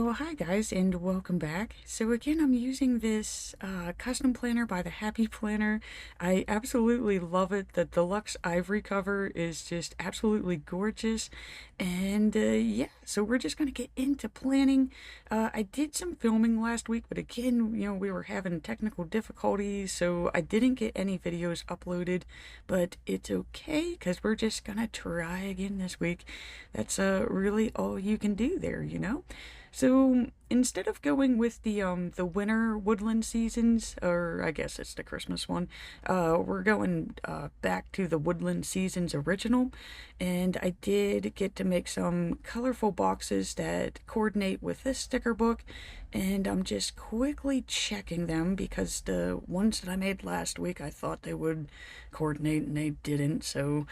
Well, hi guys, and welcome back. So again, I'm using this custom planner by the Happy Planner. I absolutely love it. The deluxe ivory cover is just absolutely gorgeous. And yeah, so we're just going to get into planning. I did some filming last week, but again, we were having technical difficulties, so I didn't get any videos uploaded, but it's okay because we're just going to try again this week. That's really all you can do there. So instead of going with the winter woodland seasons, or I guess it's the Christmas one, we're going back to the woodland seasons original, and I did get to make some colorful boxes that coordinate with this sticker book, and I'm just quickly checking them because the ones that I made last week I thought they would coordinate and they didn't. So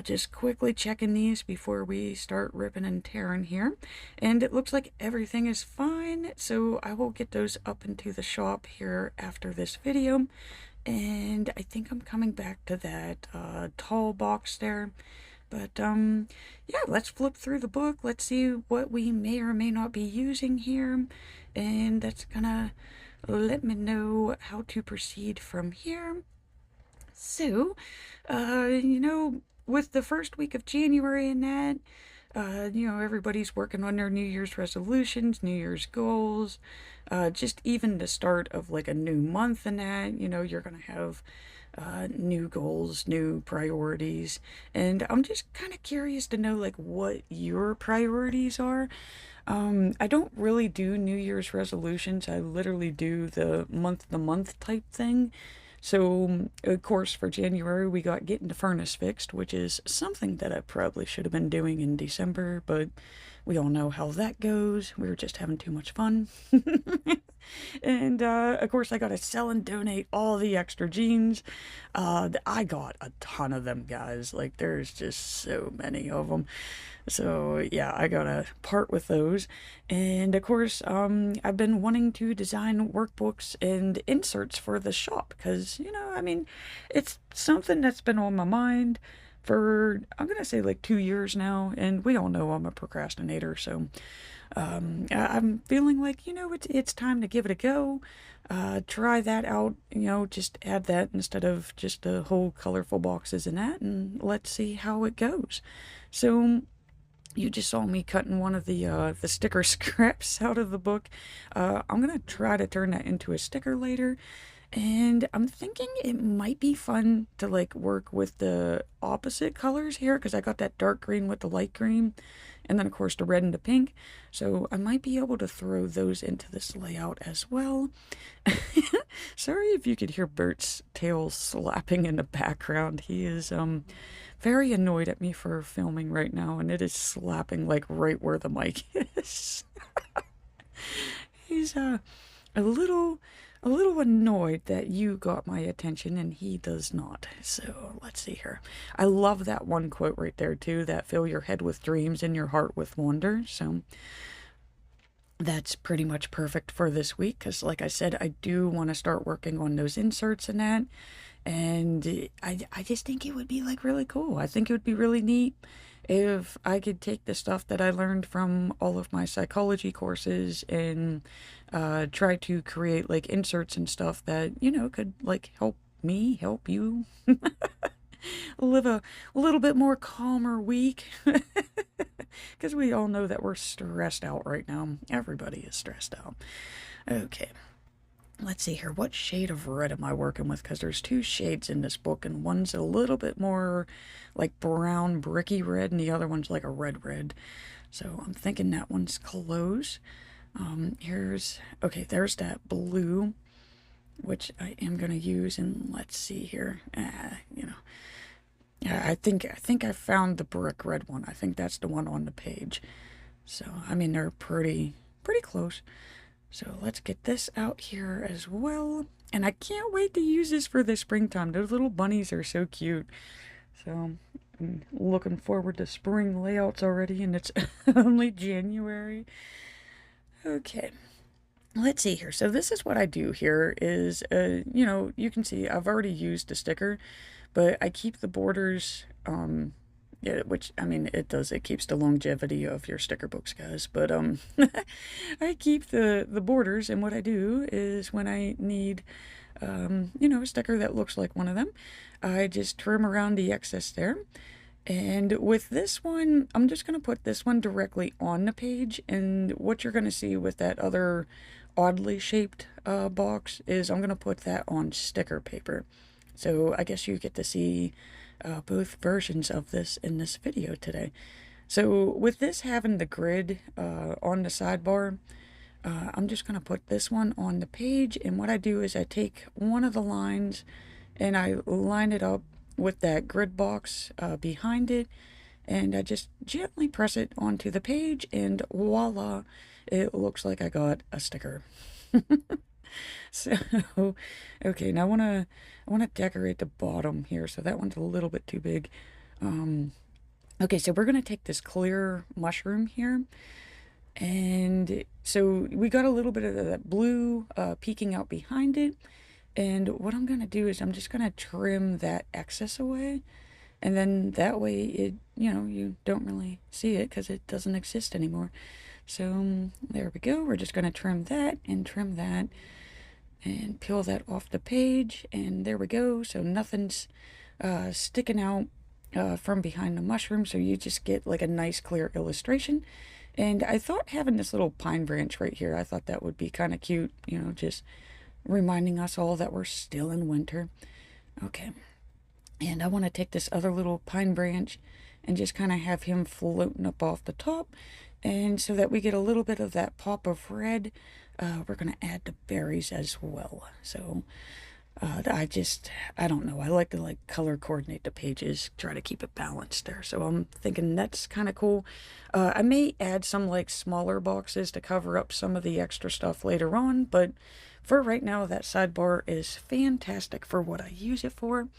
just quickly checking these before we start ripping and tearing here, and it looks like everything is fine, so I will get those up into the shop here after this video. And I think I'm coming back to that tall box there. But yeah, let's flip through the book. Let's see what we may or may not be using here, and that's gonna let me know how to proceed from here. So with the first week of January and that, everybody's working on their New Year's resolutions, New Year's goals, just even the start of like a new month and that, you're going to have new goals, new priorities. And I'm just kind of curious to know like what your priorities are. I don't really do New Year's resolutions. I literally do the month-to-month type thing. So, of course, for January, we got getting the furnace fixed, which is something that I probably should have been doing in December, but we all know how that goes. We were just having too much fun. And, of course, I got to sell and donate all the extra jeans. I got a ton of them, guys. Like, there's just so many of them. So, yeah, I got to part with those. And, of course, I've been wanting to design workbooks and inserts for the shop because, it's something that's been on my mind for, I'm going to say like 2 years now. And we all know I'm a procrastinator, so I'm feeling like, it's time to give it a go. Try that out, just add that instead of just the whole colorful boxes and that, and let's see how it goes. So you just saw me cutting one of the sticker scraps out of the book. I'm gonna try to turn that into a sticker later. And I'm thinking it might be fun to like work with the opposite colors here because I got that dark green with the light green, and then of course the red and the pink. So I might be able to throw those into this layout as well. Sorry if you could hear Bert's tail slapping in the background. He is very annoyed at me for filming right now, and it is slapping like right where the mic is. He's a little annoyed that you got my attention and he does not. So let's see here. I love that one quote right there too, that fill your head with dreams and your heart with wonder. So that's pretty much perfect for this week because like I said, I do want to start working on those inserts and that. And I just think it would be like really cool. I think it would be really neat if I could take the stuff that I learned from all of my psychology courses and try to create like inserts and stuff that, could like help me, help you live a little bit more calmer week. Because we all know that we're stressed out right now. Everybody is stressed out. Okay. Let's see here. What shade of red am I working with? Because there's two shades in this book, and one's a little bit more like brown, bricky red, and the other one's like a red. So I'm thinking that one's close. Okay, there's that blue, which I am going to use, and let's see here. I think I found the brick red one. I think that's the one on the page. So, I mean, they're pretty close. So let's get this out here as well. And I can't wait to use this for the springtime. Those little bunnies are so cute. So I'm looking forward to spring layouts already, and it's only January. Okay. Let's see here. So this is what I do here is, you can see I've already used a sticker, but I keep the borders Yeah, which, I mean, it does. It keeps the longevity of your sticker books, guys. But, I keep the borders, and what I do is when I need, a sticker that looks like one of them, I just trim around the excess there. And with this one, I'm just going to put this one directly on the page. And what you're going to see with that other oddly shaped box is I'm going to put that on sticker paper. So I guess you get to see both versions of this in this video today. So with this having the grid on the sidebar, I'm just going to put this one on the page. And what I do is I take one of the lines and I line it up with that grid box behind it, and I just gently press it onto the page, and voila, it looks like I got a sticker. So, okay, now I wanna decorate the bottom here, so that one's a little bit too big. Okay, so we're gonna take this clear mushroom here, and so we got a little bit of that blue peeking out behind it. And what I'm going to do is I'm just going to trim that excess away. And then that way you don't really see it because it doesn't exist anymore. So there we go. We're just going to trim that and peel that off the page. And there we go. So nothing's sticking out from behind the mushroom. So you just get like a nice clear illustration. And I thought having this little pine branch right here, I thought that would be kind of cute, just reminding us all that we're still in winter. Okay, and I want to take this other little pine branch and just kind of have him floating up off the top, and so that we get a little bit of that pop of red, we're going to add the berries as well. So I don't know, I like to color coordinate the pages, try to keep it balanced there. So I'm thinking that's kind of cool. I may add some smaller boxes to cover up some of the extra stuff later on, but for right now, that sidebar is fantastic for what I use it for.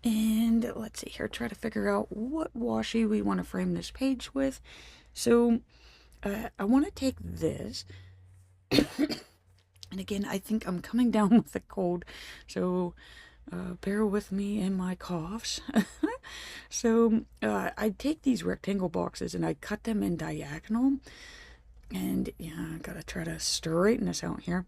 And let's see here, try to figure out what washi we want to frame this page with. So I want to take this. And again, I think I'm coming down with a cold, so bear with me and my coughs. So I take these rectangle boxes and I cut them in diagonal. And yeah, I gotta try to straighten this out here.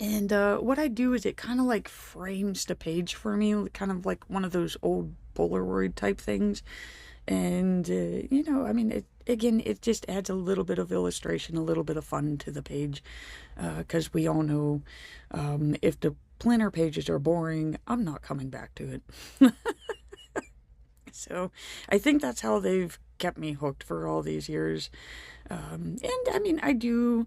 And what I do is it kind of frames the page for me, kind of like one of those old Polaroid type things. And, I mean, it just adds a little bit of illustration, a little bit of fun to the page. Because we all know if the planner pages are boring, I'm not coming back to it. So I think that's how they've kept me hooked for all these years. And I mean, I do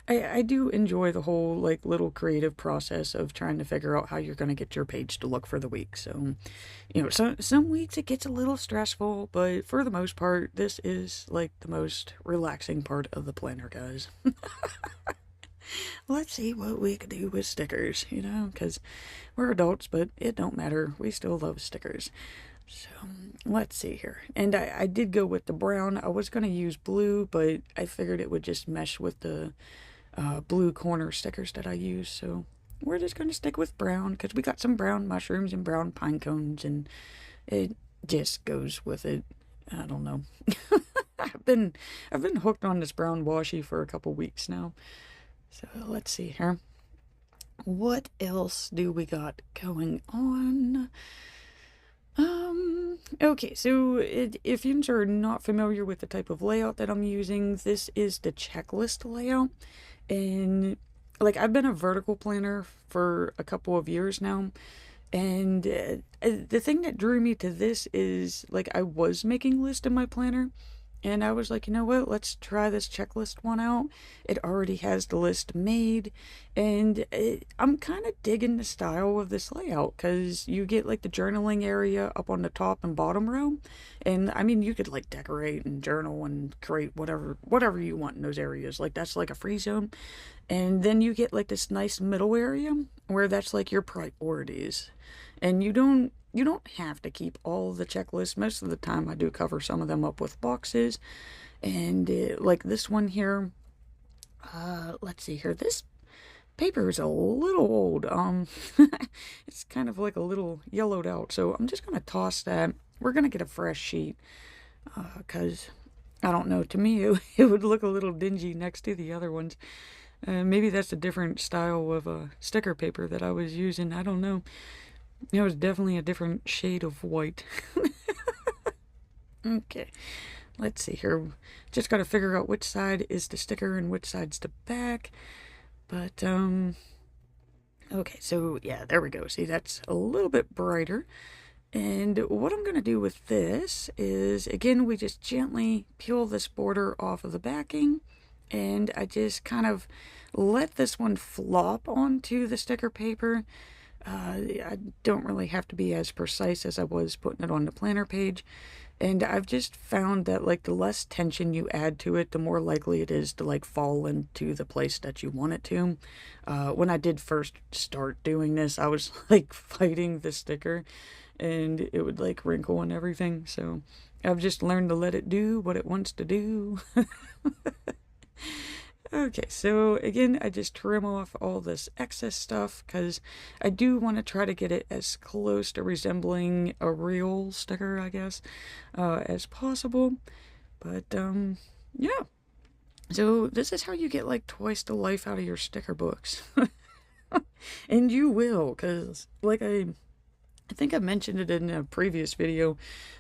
enjoy the whole little creative process of trying to figure out how you're going to get your page to look for the week. So, some weeks it gets a little stressful, but for the most part, this is the most relaxing part of the planner, guys. Let's see what we could do with stickers, because we're adults, but it don't matter. We still love stickers. So let's see here. And I did go with the brown. I was going to use blue, but I figured it would just mesh with the blue corner stickers that I use. So we're just going to stick with brown because we got some brown mushrooms and brown pine cones, and it just goes with it. I don't know. I've been hooked on this brown washi for a couple weeks now. So let's see here. What else do we got going on? Okay, so if you are not familiar with the type of layout that I'm using, this is the checklist layout. And I've been a vertical planner for a couple of years now. And the thing that drew me to this is I was making lists in my planner. And I was like, you know what, let's try this checklist one out. It already has the list made. And I'm kind of digging the style of this layout because you get the journaling area up on the top and bottom row. And I mean, you could decorate and journal and create whatever you want in those areas. That's a free zone. And then you get this nice middle area where that's your priorities. And you don't have to keep all the checklists. Most of the time I do cover some of them up with boxes. And this one here, let's see here. This paper is a little old. It's kind of a little yellowed out. So I'm just going to toss that we're gonna get a fresh sheet, because I don't know, to me it would look a little dingy next to the other ones. Maybe that's a different style of sticker paper that I was using. I don't know. It was definitely a different shade of white. Okay, let's see here. Just got to figure out which side is the sticker and which side's the back. But, okay, so yeah, there we go. See, that's a little bit brighter. And what I'm going to do with this is, again, we just gently peel this border off of the backing. And I just kind of let this one flop onto the sticker paper. I don't really have to be as precise as I was putting it on the planner page. And I've just found that, like, the less tension you add to it, the more likely it is to, like, fall into the place that you want it to. When I did first start doing this, I was, like, fighting the sticker, and it would, like, wrinkle and everything. So I've just learned to let it do what it wants to do. Okay, so again, I just trim off all this excess stuff because I do want to try to get it as close to resembling a real sticker, I guess, as possible. But, yeah. So this is how you get like twice the life out of your sticker books. And you will, because like I think I mentioned it in a previous video,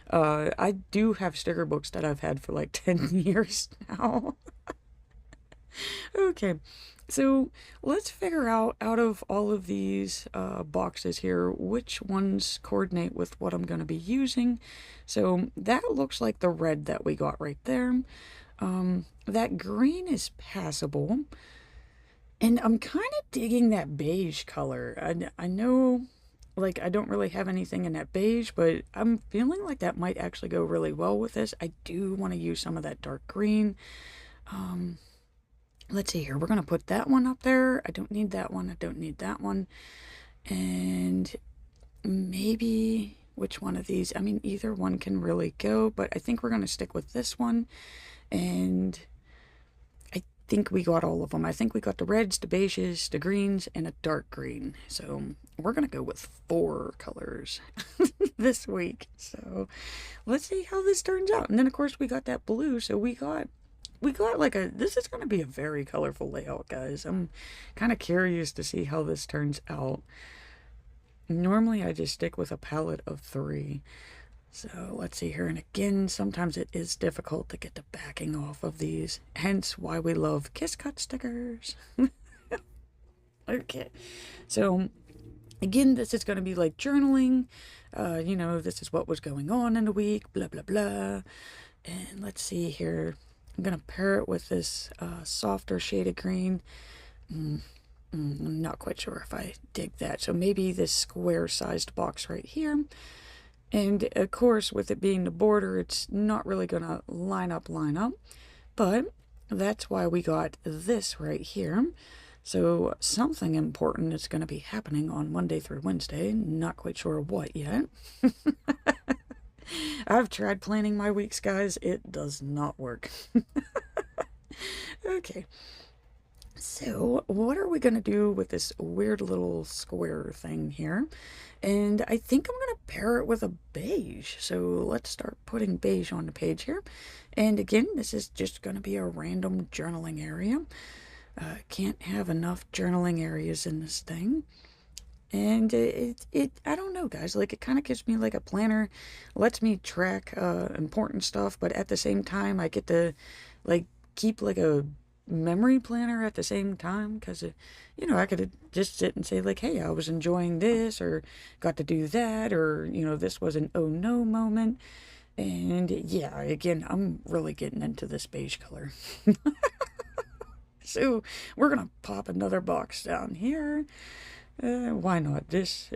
I do have sticker books that I've had for like 10 years now. Okay, so let's figure out of all of these boxes here, which ones coordinate with what I'm going to be using. So that looks like the red that we got right there. That green is passable. And I'm kind of digging that beige color. I know, like, I don't really have anything in that beige, but I'm feeling like that might actually go really well with this. I do want to use some of that dark green. Let's see here. We're going to put that one up there. I don't need that one. I don't need that one. And maybe which one of these? I mean, either one can really go, but I think we're going to stick with this one. And I think we got all of them. I think we got the reds, the beiges, the greens, and a dark green. So we're going to go with 4 colors this week. So let's see how this turns out. And then, of course, we got that blue. So we got like this is going to be a very colorful layout, guys. I'm kind of curious to see how this turns out. Normally, I just stick with a palette of 3. So let's see here. And again, sometimes it is difficult to get the backing off of these. Hence why we love Kiss Cut stickers. Okay. So again, this is going to be like journaling. You know, this is what was going on in the week, blah, blah, blah. And let's see here. I'm going to pair it with this softer shaded green. I'm not quite sure if I dig that. So maybe this square-sized box right here. And, of course, with it being the border, it's not really going to line up. But that's why we got this right here. So something important is going to be happening on Monday through Wednesday. Not quite sure what yet. I've tried planning my weeks, guys. It does not work. Okay. So, what are we going to do with this weird little square thing here? And I think I'm going to pair it with a beige. So, let's start putting beige on the page here. And again, this is just going to be a random journaling area. Can't have enough journaling areas in this thing. And I don't know, guys, like, it kind of gives me like a planner, lets me track important stuff, but at the same time, I get to, like, keep like a memory planner at the same time, because, you know, I could just sit and say, like, hey, I was enjoying this, or got to do that, or, you know, this was an oh no moment. And yeah, again, I'm really getting into this beige color. So we're going to pop another box down here. Why not?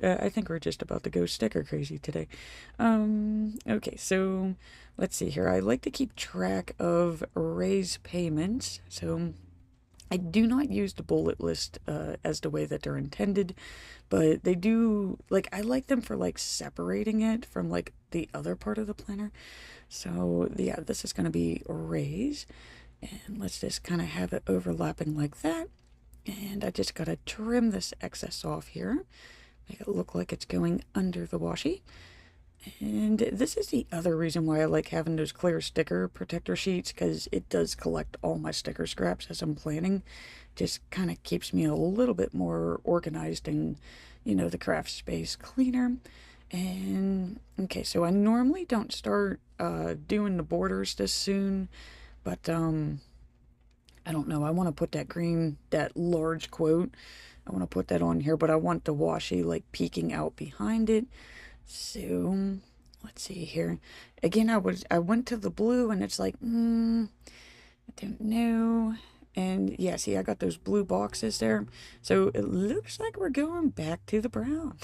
I think we're just about to go sticker crazy today. Okay, so let's see here. I like to keep track of raise payments. So I do not use the bullet list as the way that they're intended, but they do, like, I like them for, like, separating it from, like, the other part of the planner. So, yeah, this is going to be raise. And let's just kind of have it overlapping like that. And I just got to trim this excess off here. Make it look like it's going under the washi. And this is the other reason why I like having those clear sticker protector sheets, because it does collect all my sticker scraps as I'm planning. Just kind of keeps me a little bit more organized and, the craft space cleaner. And okay, so I normally don't start doing the borders this soon, but I don't know. I want to put that large quote. I want to put that on here, but I want the washi like peeking out behind it. So let's see here. Again, I went to the blue and it's like, I don't know. And yeah, see, I got those blue boxes there. So it looks like we're going back to the brown.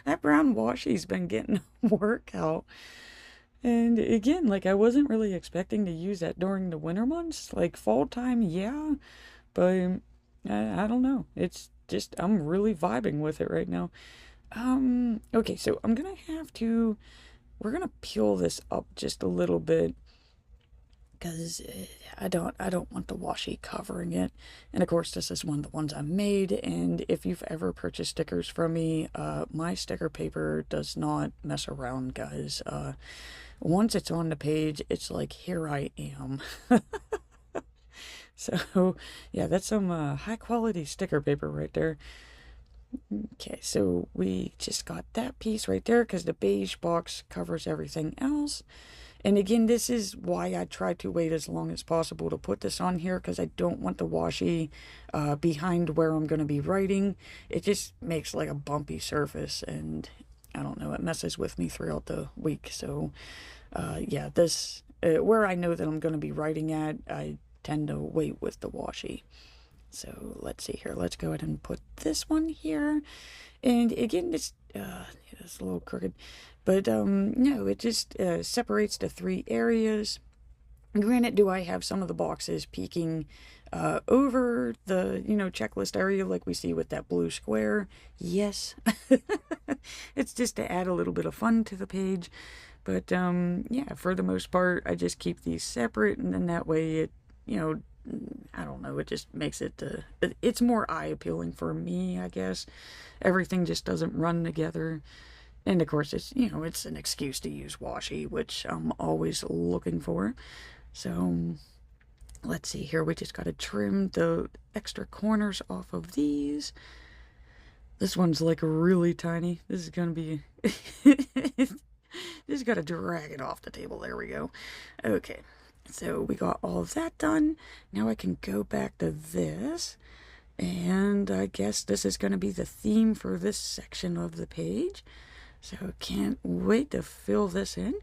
That brown washi's been getting work out. And again, like I wasn't really expecting to use that during the winter months. Like fall time, yeah. But I don't know. It's just, I'm really vibing with it right now. Okay, so we're gonna peel this up just a little bit because I don't want the washi covering it. And of course, this is one of the ones I made. And if you've ever purchased stickers from me, my sticker paper does not mess around, guys. Once it's on the page, it's like, here I am. So, yeah, that's some high quality sticker paper right there. Okay, so we just got that piece right there because the beige box covers everything else. And again, this is why I try to wait as long as possible to put this on here, because I don't want the washi behind where I'm going to be writing. It just makes like a bumpy surface, and I don't know, it messes with me throughout the week. So, yeah, this, where I know that I'm going to be writing at, I tend to wait with the washi. So let's see here. Let's go ahead and put this one here. And again, it's a little crooked. But no, it just separates the three areas. Granted, do I have some of the boxes peeking over the, checklist area like we see with that blue square? Yes. It's just to add a little bit of fun to the page. But yeah, for the most part, I just keep these separate, and then that way it, I don't know, it just makes it, it's more eye appealing for me, I guess. Everything just doesn't run together. And of course, it's, it's an excuse to use washi, which I'm always looking for. So let's see here. We just got to trim the extra corners off of these. This one's like really tiny. This is going to be, just got to drag it off the table. There we go. Okay. So we got all of that done. Now I can go back to this. And I guess this is going to be the theme for this section of the page. So can't wait to fill this in.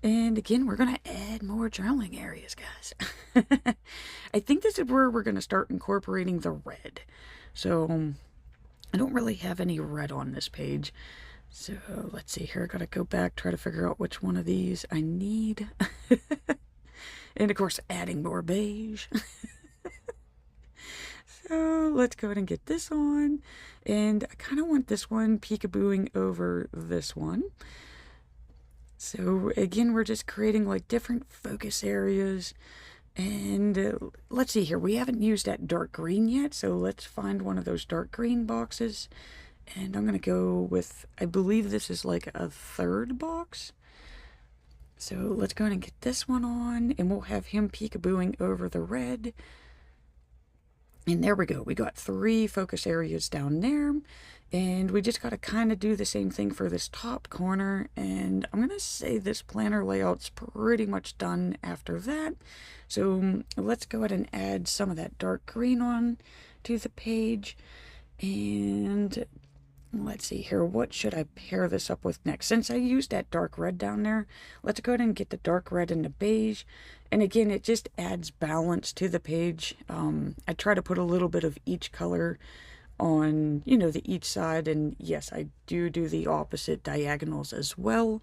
And again, we're going to add more journaling areas, guys. I think this is where we're going to start incorporating the red. So I don't really have any red on this page. So let's see here. I got to go back, try to figure out which one of these I need. And of course, adding more beige. So let's go ahead and get this on. And I kind of want this one peekabooing over this one. So again, we're just creating like different focus areas. And let's see here. We haven't used that dark green yet. So let's find one of those dark green boxes. And I'm going to go with, I believe this is like a third box. So let's go ahead and get this one on. And we'll have him peekabooing over the red. And there we go. We got 3 focus areas down there. And we just got to kind of do the same thing for this top corner. And I'm going to say this planner layout's pretty much done after that. So let's go ahead and add some of that dark green on to the page. And let's see here. What should I pair this up with next? Since I used that dark red down there, let's go ahead and get the dark red and the beige. And again, it just adds balance to the page. I try to put a little bit of each color on, the each side. And yes, I do the opposite diagonals as well.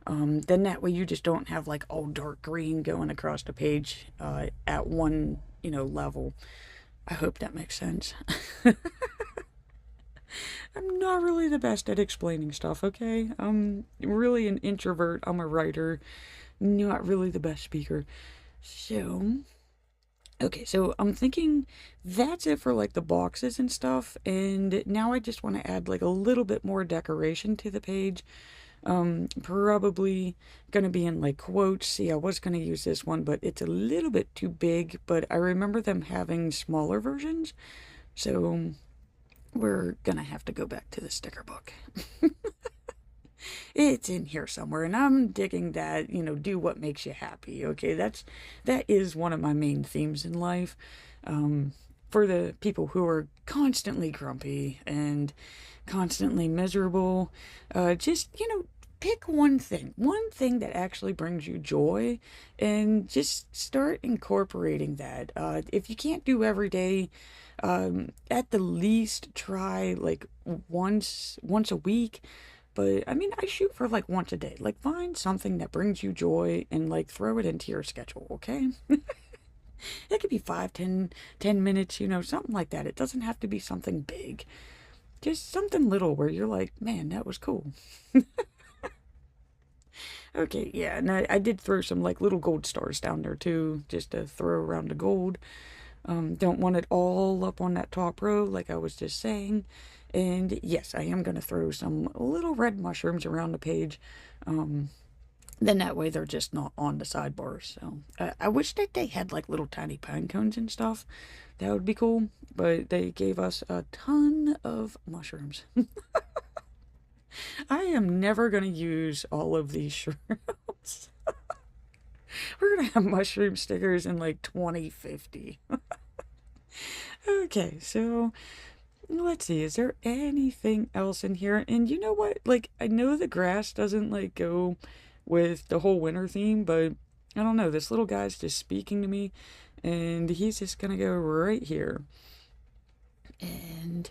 Then that way you just don't have like all dark green going across the page at one, level. I hope that makes sense. I'm not really the best at explaining stuff, okay? I'm really an introvert. I'm a writer, not really the best speaker. So, okay, so I'm thinking that's it for like the boxes and stuff. And now I just want to add like a little bit more decoration to the page. Probably gonna be in like quotes. See, I was gonna use this one, but it's a little bit too big, but I remember them having smaller versions, so we're gonna have to go back to the sticker book. It's in here somewhere, and I'm digging that, do what makes you happy. Okay, that is one of my main themes in life. For the people who are constantly grumpy and constantly miserable, just, pick one thing that actually brings you joy, and just start incorporating that. If you can't do every day, at the least try like once a week. But I mean, I shoot for like once a day. Like, find something that brings you joy and like throw it into your schedule, okay? It could be 5, 10 minutes, something like that. It doesn't have to be something big. Just something little where you're like, man, that was cool. Okay, yeah, and I did throw some like little gold stars down there too, just to throw around the gold. Don't want it all up on that top row, like I was just saying. And yes, I am going to throw some little red mushrooms around the page. Then that way they're just not on the sidebars. So I wish that they had like little tiny pine cones and stuff. That would be cool. But they gave us a ton of mushrooms. I am never going to use all of these shrooms. We're going to have mushroom stickers in like 2050. Okay, so let's see. Is there anything else in here? And you know what? Like, I know the grass doesn't like go with the whole winter theme, but I don't know. This little guy's just speaking to me, and he's just gonna go right here. And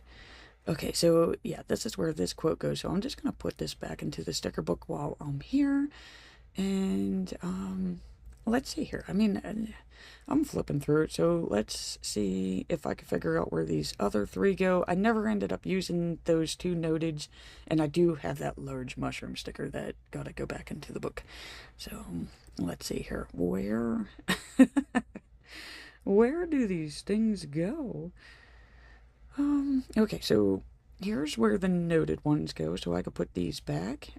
okay, so yeah, this is where this quote goes. So I'm just gonna put this back into the sticker book while I'm here. And let's see here. I mean, I'm flipping through it, so let's see if I can figure out where these other three go. I never ended up using those two noteds, and I do have that large mushroom sticker that gotta go back into the book. So let's see here. Where do these things go? Okay, so here's where the noted ones go, so I could put these back.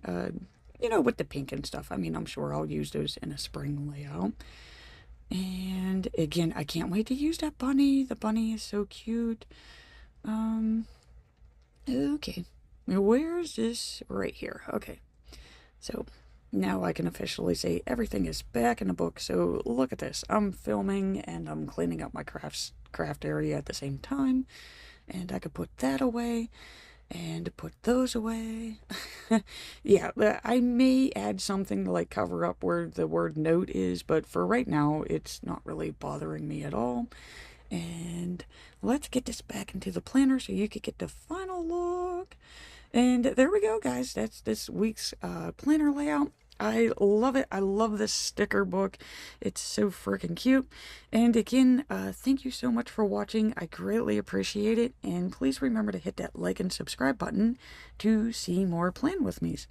With the pink and stuff. I mean, I'm sure I'll use those in a spring layout. And again, I can't wait to use that bunny. The bunny is so cute. Okay. Where's this? Right here. Okay. So now I can officially say everything is back in the book. So look at this. I'm filming and I'm cleaning up my craft area at the same time. And I could put that away and put those away. Yeah, I may add something to like cover up where the word note is, but for right now, it's not really bothering me at all. And let's get this back into the planner so you could get the final look. And there we go, guys. That's this week's planner layout. I love it. I love this sticker book. It's so freaking cute. And again, thank you so much for watching. I greatly appreciate it. And please remember to hit that like and subscribe button to see more Plan With Me's.